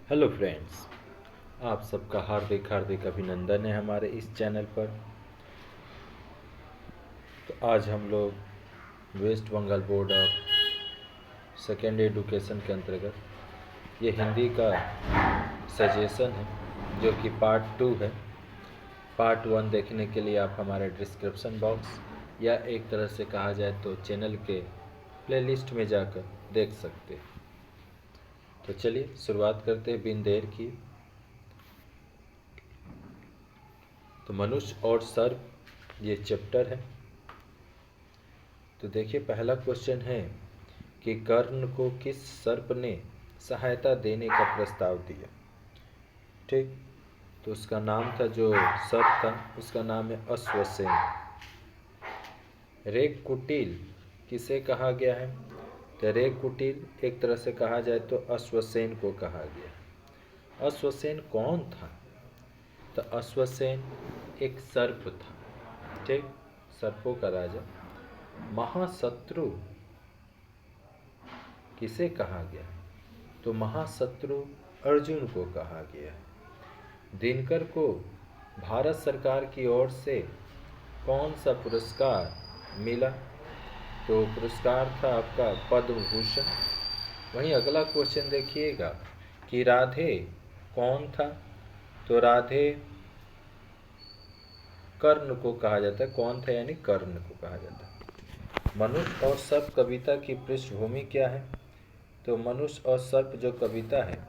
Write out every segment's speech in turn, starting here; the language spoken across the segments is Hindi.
हेलो फ्रेंड्स, आप सबका हार्दिक हार्दिक अभिनंदन है हमारे इस चैनल पर। तो आज हम लोग West Bengal board of second education के अंतर्गत ये हिंदी का सजेशन है जो कि पार्ट 2 है। पार्ट 1 देखने के लिए आप हमारे डिस्क्रिप्शन बॉक्स या एक तरह से कहा जाए तो चैनल के प्लेलिस्ट में जाकर देख सकते हैं। तो चलिए शुरुआत करते हैं बिन देर की। तो मनुष्य और सर्प ये चैप्टर है। तो देखिए पहला क्वेश्चन है कि कर्ण को किस सर्प ने सहायता देने का प्रस्ताव दिया। ठीक, तो उसका नाम था, जो सर्प था उसका नाम है अश्वसेन। रेग कुटिल किसे कहा गया है? तो रेग कुटिल एक तरह से कहा जाए तो अश्वसेन को कहा गया। अश्वसेन कौन था? तो अश्वसेन एक सर्प था। ठीक, सर्पों का राजा। महाशत्रु किसे कहा गया? तो महाशत्रु अर्जुन को कहा गया है। दिनकर को भारत सरकार की ओर से कौन सा पुरस्कार मिला? तो पुरस्कार था आपका पद्म भूषण। वहीं अगला क्वेश्चन देखिएगा कि राधे कौन था? तो राधे कर्ण को कहा जाता है। कौन था यानी कर्ण को कहा जाता है। मनुष्य और सर्प कविता की पृष्ठभूमि क्या है? तो मनुष्य और सर्प जो कविता है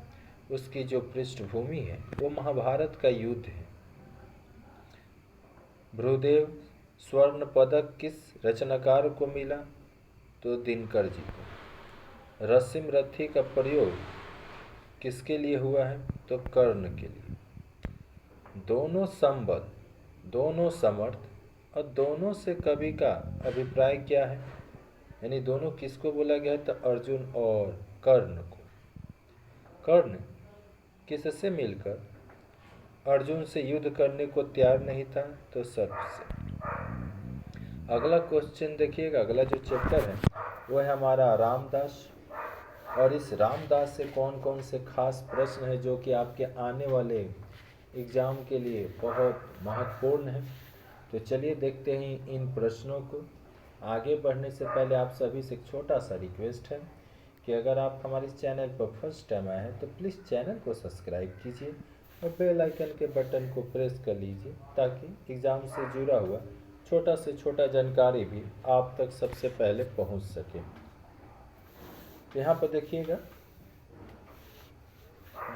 उसकी जो पृष्ठभूमि है वो महाभारत का युद्ध है। भ्रुदेव स्वर्ण पदक किस रचनाकार को मिला? तो दिनकर जी को। रसिम रथी का प्रयोग किसके लिए हुआ है? तो कर्ण के लिए। दोनों संबद्ध, दोनों समर्थ और दोनों से कवि का अभिप्राय क्या है? यानी दोनों किसको बोला गया? तो अर्जुन और कर्ण को। कर्ण किससे मिलकर अर्जुन से युद्ध करने को तैयार नहीं था? तो सर्प से। अगला क्वेश्चन देखिएगा, अगला जो चैप्टर है वो है हमारा रामदास। और इस रामदास से कौन कौन से खास प्रश्न है जो कि आपके आने वाले एग्ज़ाम के लिए बहुत महत्वपूर्ण है। तो चलिए देखते हैं इन प्रश्नों को। आगे बढ़ने से पहले आप सभी से एक छोटा सा रिक्वेस्ट है कि अगर आप हमारे इस चैनल पर फर्स्ट टाइम आए हैं तो प्लीज़ चैनल को सब्सक्राइब कीजिए और बेल आइकन के बटन को प्रेस कर लीजिए ताकि एग्ज़ाम से जुड़ा हुआ छोटा से छोटा जानकारी भी आप तक सबसे पहले पहुंच सके। तो यहाँ पर देखिएगा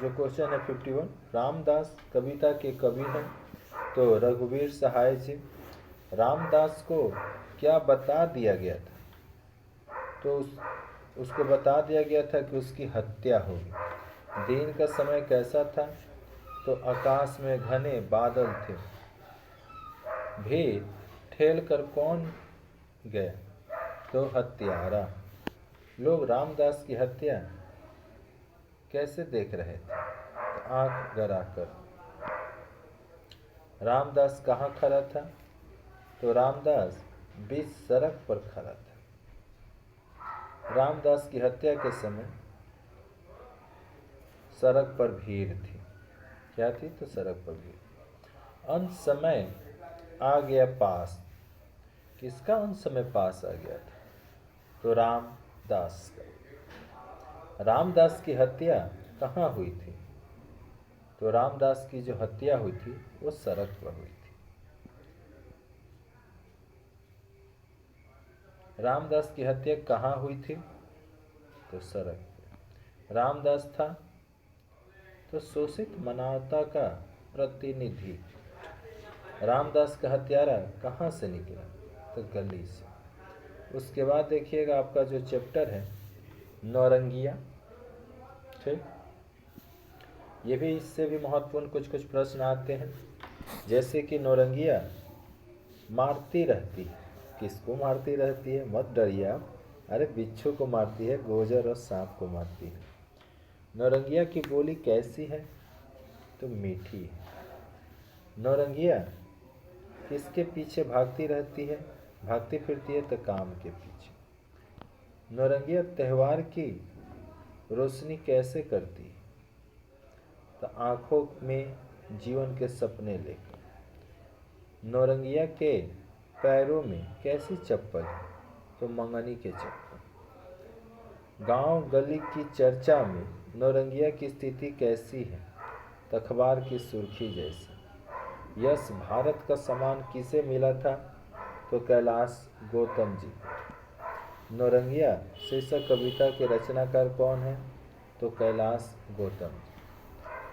जो क्वेश्चन है 51, रामदास कविता के कवि हैं तो रघुवीर सहाय जी। रामदास को क्या बता दिया गया था? तो उसको बता दिया गया था कि उसकी हत्या होगी। दिन का समय कैसा था? तो आकाश में घने बादल थे। भीड़ ठेल कर कौन गया? तो हत्यारा। लोग रामदास की हत्या कैसे देख रहे थे? तो आंख गड़ा कर। रामदास कहाँ खड़ा था? तो रामदास बीच सड़क पर खड़ा था। रामदास की हत्या के समय सड़क पर भीड़ थी। क्या थी? तो सड़क पर भीड़। अंत समय आ गया पास। किसका अंत समय पास आ गया था? तो रामदास का। रामदास की हत्या कहाँ हुई थी? तो रामदास की जो हत्या हुई थी वो सड़क पर हुई थी। रामदास की हत्या कहाँ हुई थी? तो सड़क पर। रामदास था तो शोषित मानवता का प्रतिनिधि। रामदास का हत्यारा कहाँ से निकला? तो गली से। उसके बाद देखिएगा आपका जो चैप्टर है नौरंगिया। ठीक, ये भी इससे भी महत्वपूर्ण कुछ कुछ प्रश्न आते हैं। जैसे कि नौरंगिया मारती रहती है। किसको मारती रहती है? मत डरिए आप। अरे बिच्छू को मारती है, गोजर और सांप को मारती है। नौरंगिया की बोली कैसी है? तो मीठी है। नौरंगिया किसके पीछे भागती रहती है? भागती फिरती है तो काम के पीछे। नौरंगिया त्यौहार की रोशनी कैसे करती है? तो आँखों में जीवन के सपने लेकर। नौरंगिया के पैरों में कैसी चप्पल है? तो मंगनी के चप्पल। गांव गली की चर्चा में नौरंगिया की स्थिति कैसी है? तो अखबार की सुर्खी जैसी। यश भारत का सम्मान किसे मिला था? तो कैलाश गौतम जी को। नौरंगिया शीर्षक कविता के रचनाकार कौन है? तो कैलाश गौतम जी।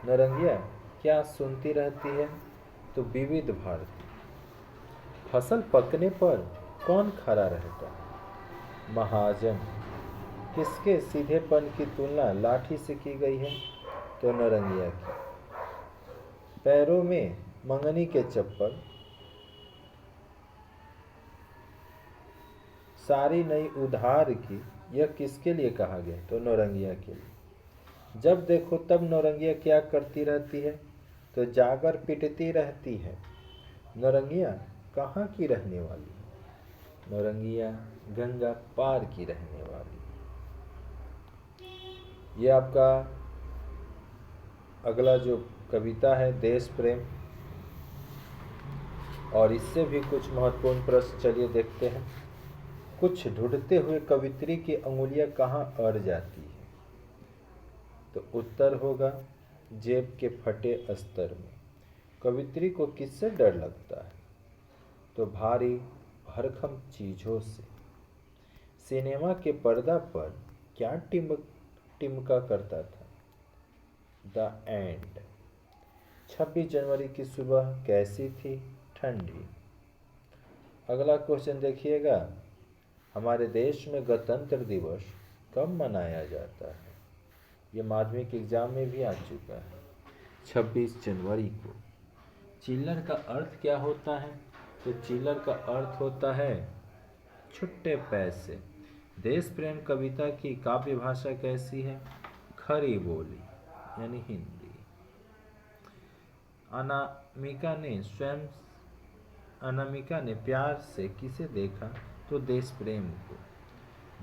नौरंगिया क्या सुनती रहती है? तो विविध भारती। फसल पकने पर कौन खड़ा रहता है? महाजन। किसके सीधेपन की तुलना लाठी से की गई है? तो नौरंगिया की। पैरों में मंगनी के चप्पल, सारी नई उधार की, यह किसके लिए कहा गया? तो नौरंगिया के लिए। जब देखो तब नौरंगिया क्या करती रहती है? तो जागर पिटती रहती है। नौरंगिया कहाँ की रहने वाली? नौरंगिया गंगा पार की रहने वाली। ये आपका अगला जो कविता है देश प्रेम, और इससे भी कुछ महत्वपूर्ण प्रश्न चलिए देखते हैं। कुछ ढूंढते हुए कवित्री की अंगुलियां कहाँ अड़ जाती है? तो उत्तर होगा जेब के फटे अस्तर में। कवित्री को किससे डर लगता है? तो भारी भरकम चीजों से। सिनेमा के पर्दा पर क्या टिमका करता था? The end. 26 जनवरी की सुबह कैसी थी? ठंडी। अगला क्वेश्चन देखिएगा, हमारे देश में गणतंत्र दिवस कब मनाया जाता है? ये माध्यमिक एग्जाम में भी आ चुका है, 26 जनवरी को। चिल्लर का अर्थ क्या होता है? तो चिल्लर का अर्थ होता है छुट्टे पैसे। देश प्रेम कविता की काव्य भाषा कैसी है? खरी बोली यानी हिंदी। अनामिका ने प्यार से किसे देखा? तो देश प्रेम को।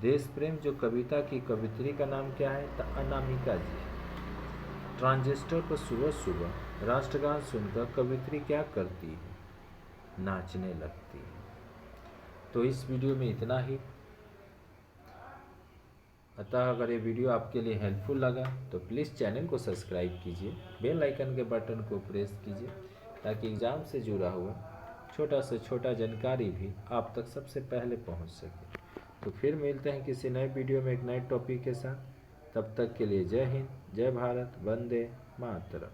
देश प्रेम जो कविता की कवित्री का नाम क्या है? तो अनामिका जी। ट्रांजिस्टर पर सुबह सुबह राष्ट्रगान सुनकर कवित्री क्या करती है? नाचने लगती है। तो इस वीडियो में इतना ही। अतः अगर ये वीडियो आपके लिए हेल्पफुल लगा तो प्लीज़ चैनल को सब्सक्राइब कीजिए, बेल आइकन के बटन को प्रेस कीजिए, ताकि एग्ज़ाम से जुड़ा हुआ छोटा से छोटा जानकारी भी आप तक सबसे पहले पहुंच सके। तो फिर मिलते हैं किसी नए वीडियो में एक नए टॉपिक के साथ। तब तक के लिए जय हिंद, जय भारत, वंदे मातरम।